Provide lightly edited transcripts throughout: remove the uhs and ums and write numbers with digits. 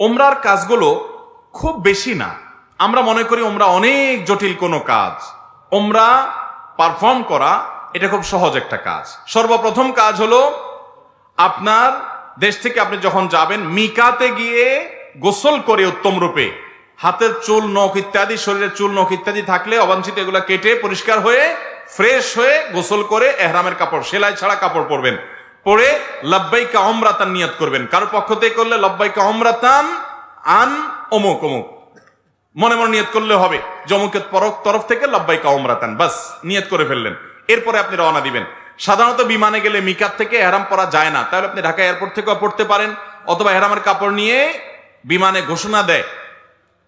ওমরার কাজগুলো খুব বেশি না। আমরা মনে করি ওমরা অনেক জটিল কোনো কাজ। ওমরা পারফর্ম করা এটা খুব সহজ একটা কাজ। সর্বপ্রথম কাজ হলো আপনার দেশ থেকে আপনি যখন যাবেন মিকাতে গিয়ে গোসল করে উত্তম রূপে হাতের চুল নখ ইত্যাদি, শরীরের চুল নখ ইত্যাদি থাকলে অবাঞ্ছিত এগুলা কেটে পরিষ্কার হয়ে ফ্রেশ হয়ে গোসল করে এহরামের কাপড়, সেলাই ছাড়া কাপড় পরবেন, পরে লাব্বাইকা উমরাতান নিয়ত করবেন। কারো পক্ষ থেকে করলে লাব্বাইকা উমরাতান আন অমুক অমুক মনে মনে নিয়ত করলে হবে, জমুকের তরফ থেকে লাব্বাইকা উমরাতান, বাস নিয়ত করে ফেললেন। এরপরে আপনি রওনা দিবেন। সাধারণত বিমানে গেলে মিকাত থেকে এহরাম পরা যায় না, তাহলে আপনি ঢাকা এয়ারপোর্ট থেকেও পড়তে পারেন, অথবা এহরামের কাপড় নিয়ে বিমানে ঘোষণা দেয়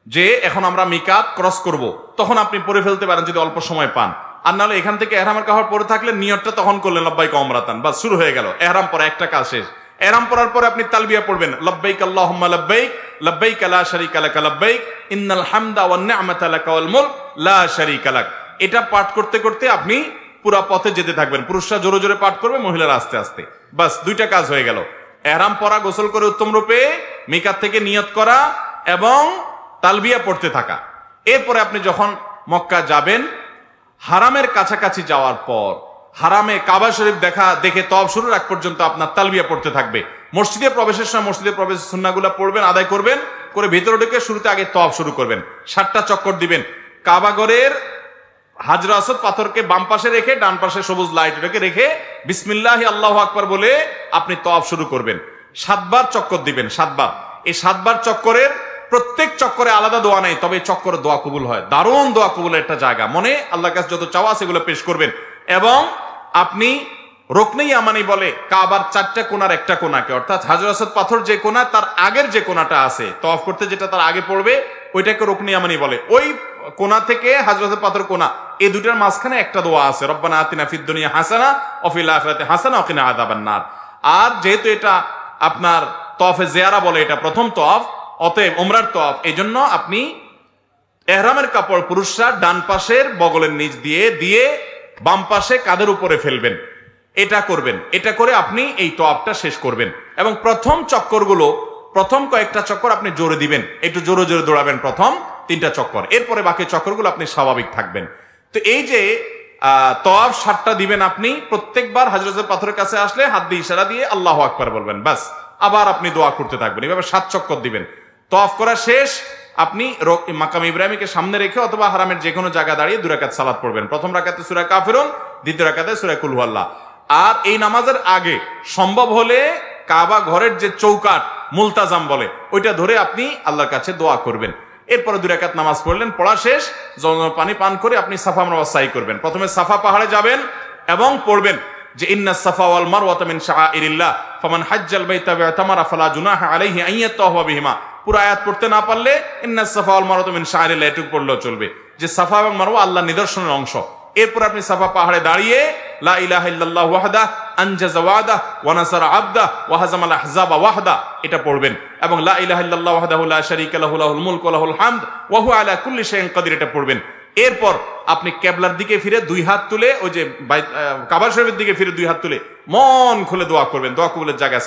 যে এখন আমরা মিকাত ক্রস করব, তখন আপনি পরে ফেলতে পারেন যদি অল্প সময় পান। আর নাহলে এখান থেকে এহরামের কাপড় পরে থাকলে নিয়তটা তখন করলেন লাব্বাইকা উমরাতান, বাস শুরু হয়ে গেল এহরাম পরা, একটা কাজ শেষ। এহরাম পরার পরে আপনি তালবিয়া পড়বেন, লাব্বাইক আল্লাহুম্মা লাব্বাইক লাব্বাইক লা শারীকা লাক লাব্বাইক ইন্নাল হামদা ওয়ান নি'মাতা লাকা ওয়াল মুলক লা শারীকা লাক। এটা পাঠ করতে করতে আপনি পুরা পথে যেতে থাকবেন। পুরুষরা জোরে জোরে পাঠ করবে, মহিলারা আস্তে আস্তে, বাস দুইটা কাজ হয়ে গেল। এহরাম পরা, গোসল করে উত্তম রূপে মিকাত থেকে নিয়ত করা এবং তালবিয়া পড়তে থাকা। এরপরে আপনি যখন মক্কা যাবেন, হারামের কাছাকাছি যাওয়ার পর হারামে কাবা শরীফ দেখে তওয়াফ শুরুর আগ পর্যন্ত আপনার তালবিয়া পড়তে থাকবে। মসজিদে প্রবেশের সময় মসজিদে প্রবেশের সুন্নাহগুলো পড়বেন, আদায় করবেন, করে ভিতরে ঢুকে শুরুতে আগে তওয়াফ শুরু করবেন। 7টা চক্কর দিবেন। কাবাগরের হাজরা আসওয়াদ পাথরকে বাম পাশে রেখে ডান পাশে সবুজ লাইট রেখে বিসমিল্লাহি আল্লাহু আকবার বলে আপনি তওয়াফ শুরু করবেন। 7 বার চক্কর দিবেন, 7 বার। এই 7 বার চক্করের প্রত্যেক চক্করে আলাদা দোয়া নেই, তবে চক্করে দোয়া কবুল হয়। দারুণ দোয়া কবুলের একটা জায়গা। মনে আল্লাহর কাছে যত চাওয়া সেগুলো পেশ করবেন এবং আপনি রুকনে ইয়ামানি বলে কাবার 4টা কোণার একটা কোণাকে, অর্থাৎ হাজর আসওয়াদ পাথর যে কোণা তার আগের যে কোণাটা আছে তওয়াফ করতে যেটা তার আগে পড়বে ওইটাকে রুকনে ইয়ামানি বলে। ওই কোণা থেকে হাজর আসওয়াদ পাথর কোণা, এই দুটার মাঝখানে একটা দোয়া আছে, রব্বানা আতিনা ফিদ দুনিয়া হাসানা ওয়া ফিল আখিরাতি হাসানা ওয়া কিনা আযাবান নার। আর যেহেতু এটা আপনার তওয়াফে জিয়ারা বলে, এটা প্রথম তওয়াফ, অতএব ওমরার তওয়াফ, এইজন্য আপনি ইহরামের কাপড় পুরুষরা ডান পাশের বগলের নিচ দিয়ে বাম পাশে কাঁধের উপরে ফেলবেন। এটা করবেন। এটা করে আপনি এই তওয়াফটা শেষ করবেন এবং প্রথম কয়েকটা চক্কর আপনি জোরে দিবেন, একটু জোরে জোরে দৌড়াবেন প্রথম 3টা চক্কর। এরপরে বাকি চক্করগুলো আপনি স্বাভাবিক থাকবেন। তো এই যে তওয়াফ 7টা দিবেন আপনি, প্রত্যেকবার হাজর আসওয়াদ পাথরের কাছে আসলে হাত দিয়ে ইশারা দিয়ে আল্লাহু আকবার বলবেন, বাস। আবার আপনি দোয়া করতে থাকবেন, এভাবে 7 চক্কর দিবেন। তওয়াফ করা শেষ, আপনি মাকাম ইব্রাহিমকে সামনে রেখে অথবা হারামের যে কোনো জায়গা দাঁড়িয়ে 2 রাকাত সালাত পড়বেন। প্রথম রাকাতে সূরা কাফিরুন, দ্বিতীয় রাকাতে সূরা কুল হুয়াল্লাহ। আর এই নামাজের আগে সম্ভব হলে কাবা ঘরের যে চৌকাট মুলতাজাম বলে ওইটা ধরে আপনি আল্লাহর কাছে দোয়া করবেন। এরপরে 2 রাকাত নামাজ পড়লেন, পড়া শেষ, জমজম পানি পান করে আপনি সাফা মারওয়া সাই করবেন। প্রথমে সাফা পাহাড়ে যাবেন এবং পড়বেন যে ইন্নাস সাফা ওয়াল মারওয়াতা মিন শাআইরিল্লাহ ফামান হাজ্জাল বাইতা ওয়া তামারা ফালা জুনাহা আলাইহি আন ইয়াতাওয়াফা বিহিমা। পুরো আয়াত পড়তে না পারলে ইন্নাস সাফা ওয়াল মারওয়াতা মিন শাআইরিল্লাহ এটুকু পড়লেও চলবে, যে সাফা এবং মারওয়া আল্লাহর নিদর্শনের অংশ। এরপর আপনি সাফা পাহাড়ে দাঁড়িয়ে লা ইলাহা ইল্লাল্লাহ ওয়াহদা আনজাযা ওয়াদা ওয়া নাসারা আবদা ওয়া হাজামাল আহজাবা ওয়াহদা এটা পড়বেন এবং লা ইলাহা ইল্লাল্লাহ ওয়াহদাহু লা শারীকা লাহু লাহুল মুলকু ওয়া লাহুল হামদ ওয়া হুয়া আলা কুল্লি শাইইন কাদির এটা পড়বেন। এরপর আপনি কিবলার দিকে ফিরে 2 হাত তুলে, ওই যে কাবা শরীফের দিকে ফিরে 2 হাত তুলে মন খুলে দোয়া করবেন। দোয়া কবুলের জায়গা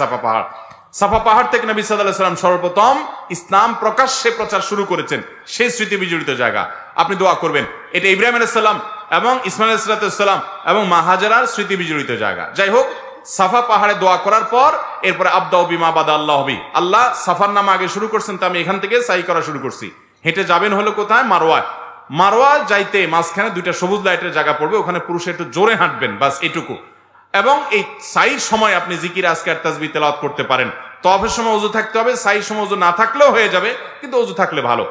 সাফা পাহাড় থেকে নবী সাল্লাল্লাহু আলাইহি ওয়াসাল্লাম সর্বপ্রথম ইসলাম প্রকাশ্যে প্রচার শুরু করেছেন, সেই স্মৃতি বিজড়িত জায়গা। আপনি দোয়া করবেন। এটা ইব্রাহিম আলাইহিস সালাম এবং ইসমাঈল আলাইহিস সালাম এবং মা হাজারার স্মৃতি বিজড়িত জায়গা। যাই হোক, সাফা পাহাড়ে দোয়া করার পর এরপরে আবদাউ বিমা বাদা আল্লাহু বি, আল্লাহ সাফার নাম আগে শুরু করছেন, তো আমি এখান থেকে সাই করা শুরু করছি। হেঁটে যাবেন হলো কোথায়? মারওয়া যাইতে মাঝখানে 2টা সবুজ লাইটের জায়গা পড়বে, ওখানে পুরুষ একটু জোরে হাঁটবেন, বাস এটুকু। এবং এই সাইর সময় আপনি জিকির আজকার তাসবিহ তেলাওয়াত করতে পারেন। তওয়াফের সময় ওযু থাকতে হবে, সাইর সময় ওযু না থাকলেও হয়ে যাবে, কিন্তু ওযু থাকলে ভালো।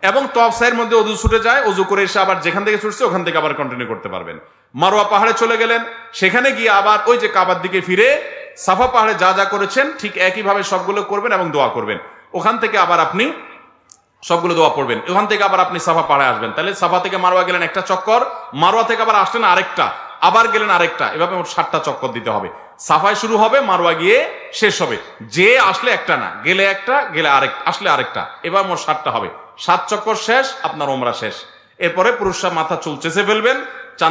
এবং তওয়াফ সাইয়ের মধ্যে ওযু ছুটে যায়, ওযু করে এসে আবার যেখান থেকে ছুটছে ওখান থেকে আবার কন্টিনিউ করতে পারবেন। মারওয়া পাহাড়ে চলে গেলেন, সেখানে গিয়ে আবার ওই যে কাবার দিকে ফিরে সাফা পাহাড়ে যা করেছেন ঠিক একইভাবে সবগুলো করবেন এবং দোয়া করবেন। ওখান থেকে আবার আপনি সবগুলো দোয়া পড়বেন। ওখান থেকে আবার আপনি সাফা পাহাড়ে আসবেন। তাহলে সাফা থেকে মারওয়া গেলেন একটা চক্কর, মারওয়া থেকে আবার আসলেন আরেকটা, আবার গেলেন আরেকটা, এভাবে মোট 7টা চক্কর দিতে হবে। সাফায় শুরু হবে, মারওয়া গিয়ে শেষ হবে। যে আসলে একটা না, গেলে একটা, গেলে আরেকটা, আসলে আরেকটা, এবার মোট 7টা হবে। 7 চক্কর শেষ, আপনার ওমরা শেষ। এরপরে পুরুষরা মাথা চুল চেঁচে ফেলবেন,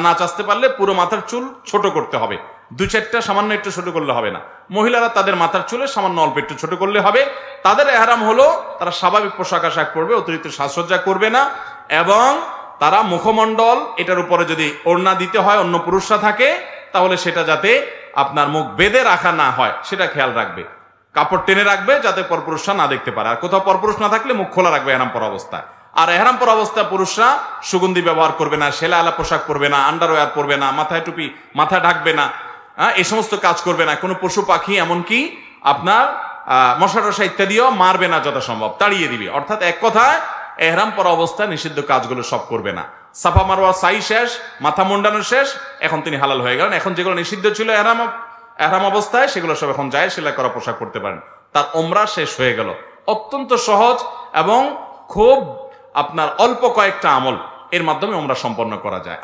না চাচতে পারলে পুরো মাথার চুল ছোট করতে হবে। 2-4টা সামান্য একটু ছোট করলে হবে না, মহিলারা তাদের মাথার চুলে সামান্য অল্প একটু ছোট করলে হবে। তাদের এহরাম হলো তারা স্বাভাবিক পোশাক আশাক পরবে, অতিরিক্ত সাজসজ্জা করবে না, এবং তারা মুখমণ্ডল এটার উপরে যদি ওড়না দিতে হয় অন্য পুরুষরা থাকে তাহলে সেটা যাতে আপনার মুখ বেঁধে রাখা না হয় সেটা খেয়াল রাখবে, কাপড় টেনে রাখবে যাতে পরপুরুষরা না দেখতে পারে। আর কোথাও পরপুরুষ না থাকলে মুখ খোলা রাখবে এহরাম পরা অবস্থায়। আর এহরাম পরা অবস্থায় পুরুষরা সুগন্ধি ব্যবহার করবে না, সেলা আলা পোশাক পরবে না, আন্ডারওয়্যার পরবে না, মাথায় টুপি মাথা ঢাকবে না, এই সমস্ত কাজ করবে না। কোনো পশু পাখি এমনকি আপনার মশা টশা ইত্যাদিও মারবে না, যথাসম্ভব তাড়িয়ে দিবে। অর্থাৎ এক কথায় এহরাম পরা অবস্থায় নিষিদ্ধ কাজগুলো সব করবে না। সাফা মারওয়া সাই শেষ, মাথা মুন্ডানো শেষ, এখন তিনি হালাল হয়ে গেলেন। এখন যেগুলো নিষিদ্ধ ছিল এহরাম অবস্থায় সেগুলো সব এখন যায় সেলাই করা পোশাক পরতে পারেন। তার ওমরা শেষ হয়ে গেল। অত্যন্ত সহজ এবং খুব আপনার অল্প কয়েকটা আমল এর মাধ্যমে ওমরা সম্পন্ন করা যায়।